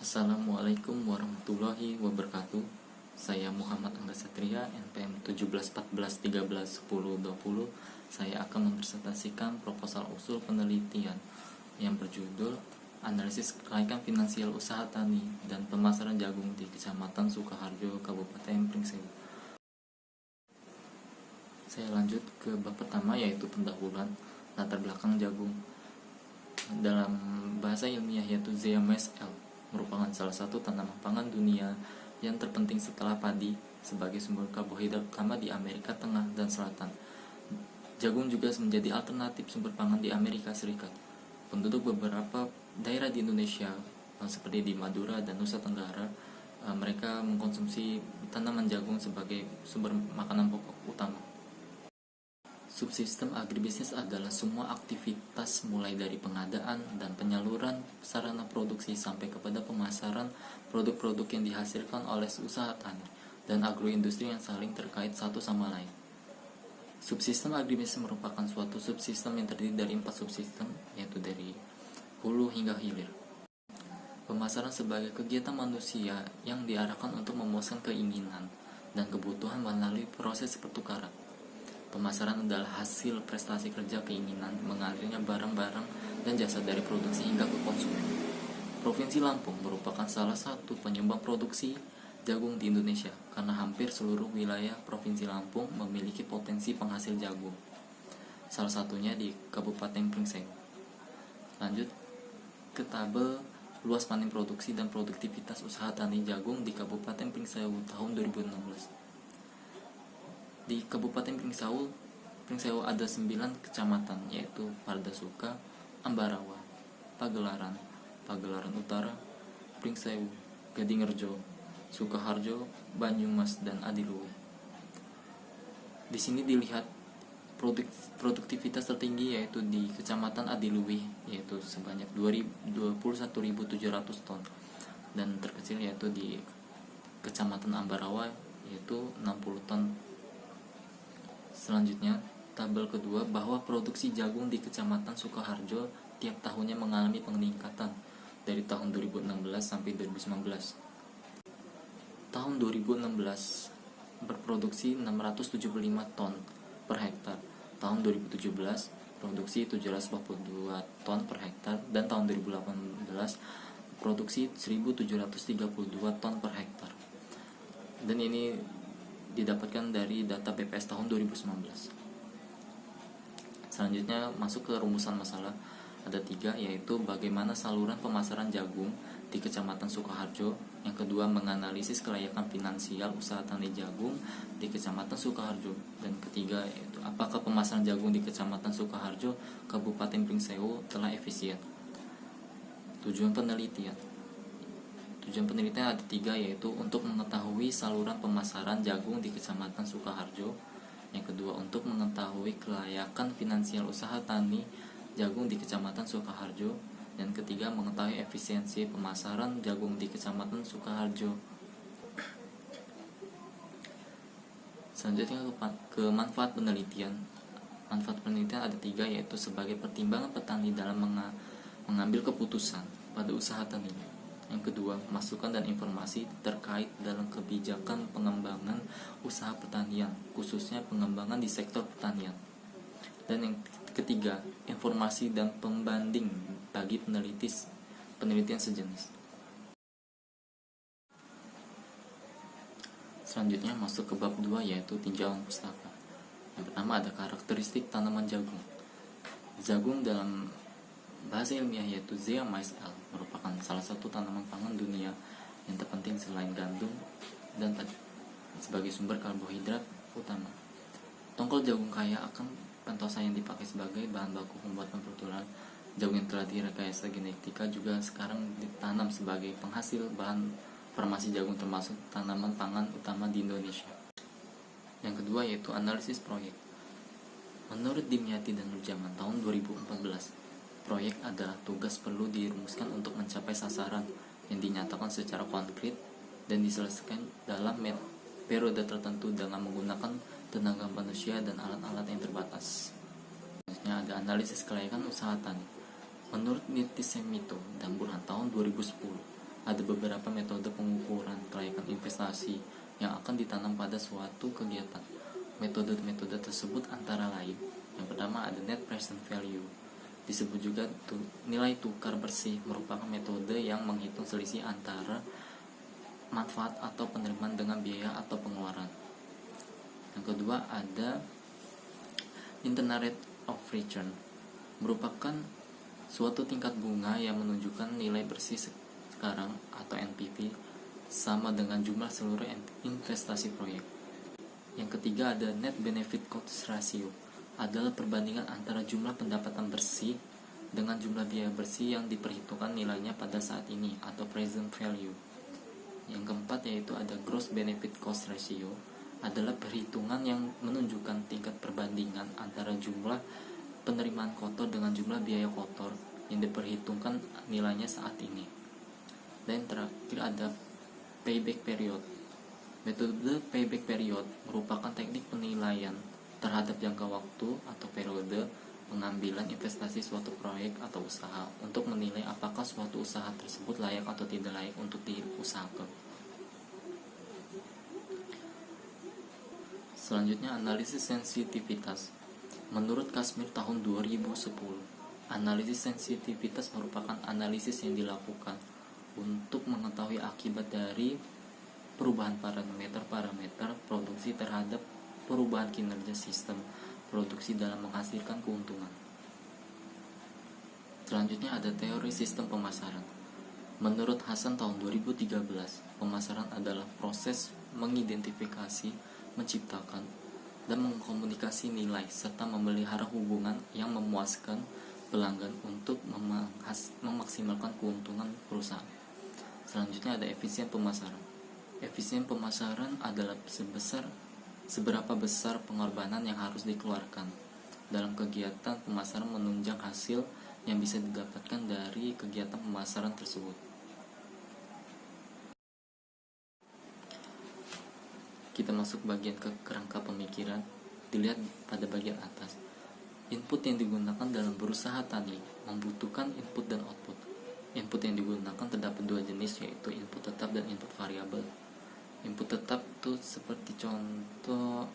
Assalamualaikum warahmatullahi wabarakatuh. Saya Muhammad Angga Satria, NPM 1714131020. Saya akan mempresentasikan proposal usul penelitian yang berjudul Analisis Kelaikan Finansial Usaha Tani dan Pemasaran Jagung di Kecamatan Sukaharjo, Kabupaten Pringseu. Saya lanjut ke bab pertama, yaitu pendahuluan latar belakang jagung. Dalam bahasa ilmiah yaitu Zeameis L. merupakan salah satu tanaman pangan dunia yang terpenting setelah padi sebagai sumber karbohidrat utama di Amerika Tengah dan Selatan. Jagung juga menjadi alternatif sumber pangan di Amerika Serikat. Penduduk beberapa daerah di Indonesia seperti di Madura dan Nusa Tenggara, mereka mengkonsumsi tanaman jagung sebagai sumber makanan pokok utama. Subsistem agribisnis adalah semua aktivitas mulai dari pengadaan dan penyaluran sarana produksi sampai kepada pemasaran produk-produk yang dihasilkan oleh usaha tani dan agroindustri yang saling terkait satu sama lain. Subsistem agribisnis merupakan suatu subsistem yang terdiri dari 4 subsistem, yaitu dari hulu hingga hilir. Pemasaran sebagai kegiatan manusia yang diarahkan untuk memuaskan keinginan dan kebutuhan melalui proses pertukaran. Pemasaran adalah hasil prestasi kerja keinginan mengalirnya barang-barang dan jasa dari produksi hingga ke konsumen. Provinsi Lampung merupakan salah satu penyumbang produksi jagung di Indonesia karena hampir seluruh wilayah Provinsi Lampung memiliki potensi penghasil jagung. Salah satunya di Kabupaten Pringseu. Lanjut ke tabel luas panen produksi dan produktivitas usaha tani jagung di Kabupaten Pringseu tahun 2016. Di Kabupaten Pringseu ada 9 kecamatan, yaitu Pardasuka, Ambarawa, Pagelaran, Pagelaran Utara, Pringseu, Gadingrejo, Sukaharjo, Banyumas, dan Adiluwih. Di sini dilihat produktivitas tertinggi yaitu di Kecamatan Adiluwih, yaitu sebanyak 21.700 ton, dan terkecil yaitu di Kecamatan Ambarawa yaitu 60 ton. Selanjutnya, tabel kedua bahwa produksi jagung di Kecamatan Sukaharjo tiap tahunnya mengalami peningkatan dari tahun 2016 sampai 2019. Tahun 2016 berproduksi 675 ton per hektar. Tahun 2017 produksi 742 ton per hektar, dan tahun 2018 produksi 1732 ton per hektar. Dan ini didapatkan dari data BPS tahun 2019. Selanjutnya masuk ke rumusan masalah. Ada 3, yaitu bagaimana saluran pemasaran jagung di Kecamatan Sukaharjo. Yang kedua, menganalisis kelayakan finansial usaha tani jagung di Kecamatan Sukaharjo. Dan ketiga, yaitu apakah pemasaran jagung di Kecamatan Sukaharjo, Kabupaten Pringseu telah efisien. Tujuan penelitian ada 3, yaitu untuk mengetahui saluran pemasaran jagung di Kecamatan Sukaharjo. Yang kedua, untuk mengetahui kelayakan finansial usaha tani jagung di Kecamatan Sukaharjo. Dan ketiga, mengetahui efisiensi pemasaran jagung di Kecamatan Sukaharjo. Selanjutnya ke manfaat penelitian. Manfaat penelitian ada 3, yaitu sebagai pertimbangan petani dalam mengambil keputusan pada usaha taninya. Yang kedua, masukan dan informasi terkait dalam kebijakan pengembangan usaha pertanian, khususnya pengembangan di sektor pertanian. Dan yang ketiga, informasi dan pembanding bagi penelitian sejenis. Selanjutnya masuk ke bab 2, yaitu tinjauan pustaka. Yang pertama ada karakteristik tanaman jagung. Jagung dalam bahasa ilmiah yaitu Zeameis L. merupakan salah satu tanaman pangan dunia yang terpenting selain gandum dan padi sebagai sumber karbohidrat utama. Tongkol jagung kaya akan pentosa yang dipakai sebagai bahan baku pembuatan produk. Jagung yang telah direkayasa genetika juga sekarang ditanam sebagai penghasil bahan farmasi jagung, termasuk tanaman pangan utama di Indonesia. Yang kedua yaitu analisis proyek. Menurut Dimyati dan Nurjaman tahun 2014, proyek adalah tugas perlu dirumuskan untuk mencapai sasaran yang dinyatakan secara konkret dan diselesaikan dalam periode tertentu dengan menggunakan tenaga manusia dan alat-alat yang terbatas. Selanjutnya ada analisis kelayakan usaha tani. Menurut Niti Semito dan Burhan tahun 2010, Ada beberapa metode pengukuran kelayakan investasi yang akan ditanam pada suatu kegiatan. Metode-metode tersebut antara lain, yang pertama ada net present value, disebut juga nilai tukar bersih, merupakan metode yang menghitung selisih antara manfaat atau penerimaan dengan biaya atau pengeluaran. Yang kedua ada internal rate of return, merupakan suatu tingkat bunga yang menunjukkan nilai bersih sekarang atau NPV sama dengan jumlah seluruh investasi proyek. Yang ketiga ada net benefit cost ratio, adalah perbandingan antara jumlah pendapatan bersih dengan jumlah biaya bersih yang diperhitungkan nilainya pada saat ini atau present value. Yang keempat yaitu ada gross benefit cost ratio, adalah perhitungan yang menunjukkan tingkat perbandingan antara jumlah penerimaan kotor dengan jumlah biaya kotor yang diperhitungkan nilainya saat ini. Dan terakhir ada payback period. Metode payback period merupakan teknik penilaian terhadap jangka waktu atau periode pengambilan investasi suatu proyek atau usaha untuk menilai apakah suatu usaha tersebut layak atau tidak layak untuk diusahakan. Selanjutnya analisis sensitivitas. Menurut Kashmir tahun 2010, analisis sensitivitas merupakan analisis yang dilakukan untuk mengetahui akibat dari perubahan parameter produksi terhadap perubahan kinerja sistem produksi dalam menghasilkan keuntungan. Selanjutnya ada teori sistem pemasaran. Menurut Hasan tahun 2013, pemasaran adalah proses mengidentifikasi, menciptakan, dan mengkomunikasi nilai serta memelihara hubungan yang memuaskan pelanggan untuk memaksimalkan keuntungan perusahaan. Selanjutnya ada efisien pemasaran. Efisien pemasaran adalah seberapa besar pengorbanan yang harus dikeluarkan dalam kegiatan pemasaran menunjang hasil yang bisa didapatkan dari kegiatan pemasaran tersebut. Kita masuk bagian ke kerangka pemikiran. Dilihat pada bagian atas. Input yang digunakan dalam berusaha tani membutuhkan input dan output. Input yang digunakan terdapat dua jenis, yaitu input tetap dan input variabel. Input tetap itu seperti contoh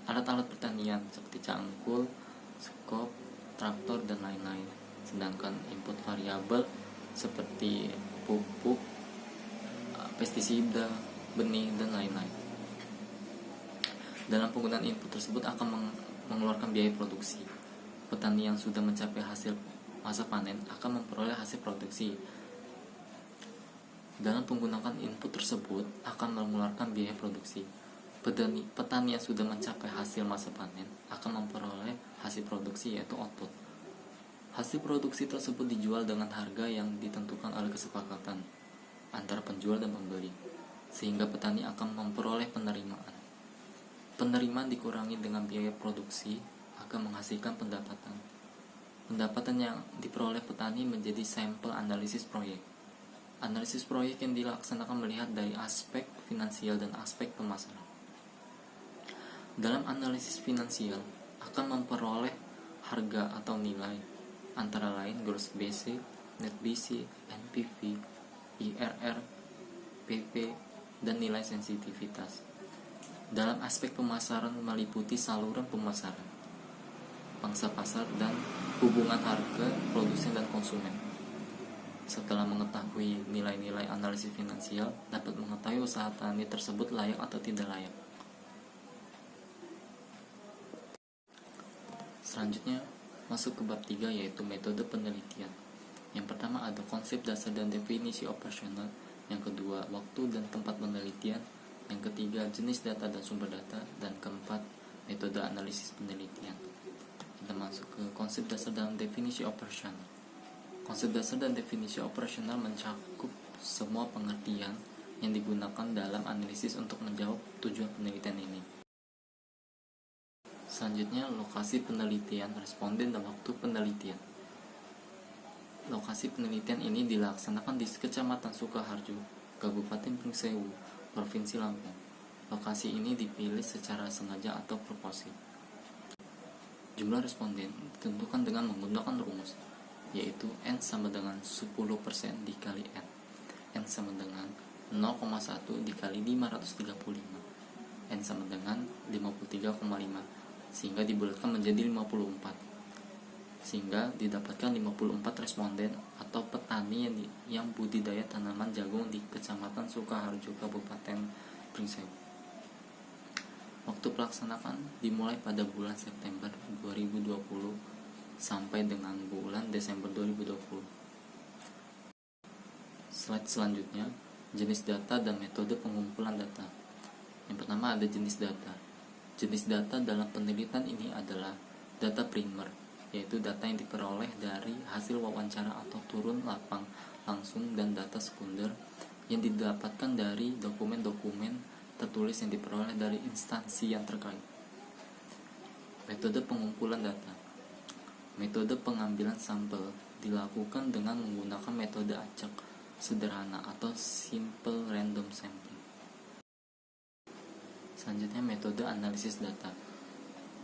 alat-alat pertanian seperti cangkul, skop, traktor, dan lain-lain. Sedangkan input variabel seperti pupuk, pestisida, benih, dan lain-lain. Dalam penggunaan input tersebut akan mengeluarkan biaya produksi. Petani yang sudah mencapai hasil masa panen akan memperoleh hasil produksi. Dalam penggunaan input tersebut akan mengeluarkan biaya produksi. Petani yang sudah mencapai hasil masa panen akan memperoleh hasil produksi, yaitu output. Hasil produksi tersebut dijual dengan harga yang ditentukan oleh kesepakatan antara penjual dan pembeli, sehingga petani akan memperoleh penerimaan. Penerimaan dikurangi dengan biaya produksi akan menghasilkan pendapatan. Pendapatan yang diperoleh petani menjadi sampel analisis proyek. Analisis proyek yang dilaksanakan melihat dari aspek finansial dan aspek pemasaran. Dalam analisis finansial akan memperoleh harga atau nilai, antara lain gross BC, net BC, NPV, IRR, PP, dan nilai sensitivitas. Dalam aspek pemasaran meliputi saluran pemasaran, pangsa pasar, dan hubungan harga produsen dan konsumen. Setelah mengetahui nilai-nilai analisis finansial, dapat mengetahui usaha tani tersebut layak atau tidak layak. Selanjutnya, masuk ke bab 3, yaitu metode penelitian. Yang pertama ada konsep dasar dan definisi operasional. Yang kedua, waktu dan tempat penelitian. Yang ketiga, jenis data dan sumber data. Dan keempat, metode analisis penelitian. Kita masuk ke konsep dasar dan definisi operasional. Konsep dasar dan definisi operasional mencakup semua pengertian yang digunakan dalam analisis untuk menjawab tujuan penelitian ini. Selanjutnya, lokasi penelitian, responden, dan waktu penelitian. Lokasi penelitian ini dilaksanakan di Kecamatan Sukoharjo, Kabupaten Pringsewu, Provinsi Lampung. Lokasi ini dipilih secara sengaja atau proporsif. Jumlah responden ditentukan dengan menggunakan rumus, yaitu N sama dengan 10% dikali N. N N sama dengan 0,1 dikali 535. N sama dengan 53,5, sehingga dibulatkan menjadi 54. Sehingga didapatkan 54 responden atau petani yang budidaya tanaman jagung di Kecamatan Sukaharjo, Kabupaten Pringseu. Waktu pelaksanakan dimulai pada bulan September 2020 sampai dengan bulan Desember 2020. Slide selanjutnya, jenis data dan metode pengumpulan data. Yang pertama ada jenis data. Jenis data dalam penelitian ini adalah data primer, yaitu data yang diperoleh dari hasil wawancara atau turun lapang langsung, dan data sekunder yang didapatkan dari dokumen-dokumen tertulis yang diperoleh dari instansi yang terkait. Metode pengumpulan data. Metode pengambilan sampel dilakukan dengan menggunakan metode acak sederhana atau simple random sampling. Selanjutnya metode analisis data.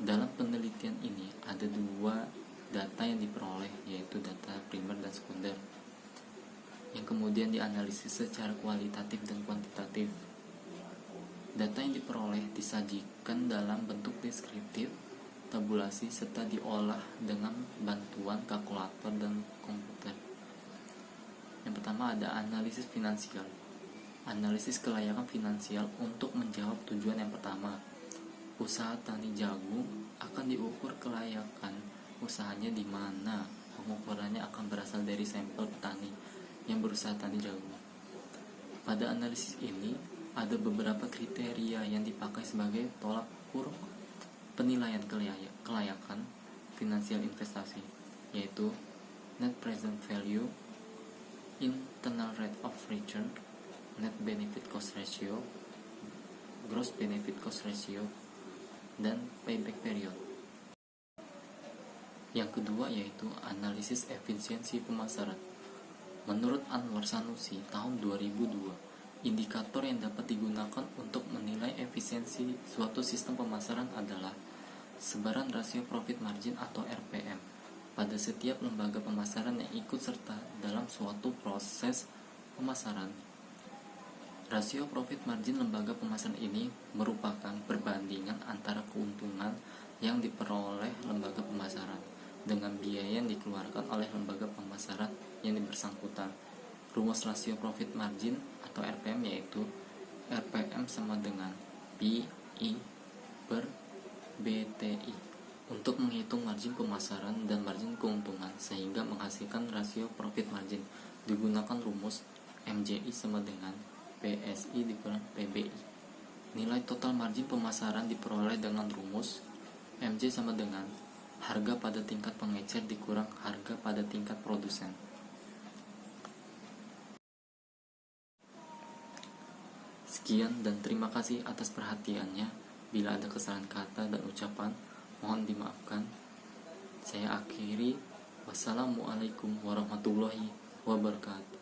Dalam penelitian ini ada dua data yang diperoleh, yaitu data primer dan sekunder, yang kemudian dianalisis secara kualitatif dan kuantitatif. Data yang diperoleh disajikan dalam bentuk deskriptif, tabulasi, serta diolah dengan bantuan kalkulator dan komputer. Yang pertama ada analisis finansial. Analisis kelayakan finansial untuk menjawab tujuan yang pertama. Usaha tani jagung akan diukur kelayakan usahanya di mana. Pengukurannya akan berasal dari sampel petani yang berusaha tani jagung. Pada analisis ini ada beberapa kriteria yang dipakai sebagai tolak ukur penilaian kelayakan finansial investasi, yaitu net present value, internal rate of return, net benefit cost ratio, gross benefit cost ratio, dan payback period. Yang kedua yaitu analisis efisiensi pemasaran. Menurut Anwar Sanusi tahun 2002, indikator yang dapat digunakan untuk menilai efisiensi suatu sistem pemasaran adalah sebaran rasio profit margin atau RPM pada setiap lembaga pemasaran yang ikut serta dalam suatu proses pemasaran. Rasio profit margin lembaga pemasaran ini merupakan perbandingan antara keuntungan yang diperoleh lembaga pemasaran dengan biaya yang dikeluarkan oleh lembaga pemasaran yang bersangkutan. Rumus rasio profit margin atau RPM yaitu RPM sama dengan PI per BTI untuk menghitung margin pemasaran dan margin keuntungan sehingga menghasilkan rasio profit margin. Digunakan rumus MJI sama dengan PSI dikurang PBI. Nilai total margin pemasaran diperoleh dengan rumus MJ sama dengan harga pada tingkat pengecer dikurang harga pada tingkat produsen. Sekian dan terima kasih atas perhatiannya. Bila ada kesalahan kata dan ucapan, mohon dimaafkan. Saya akhiri. Wassalamualaikum warahmatullahi wabarakatuh.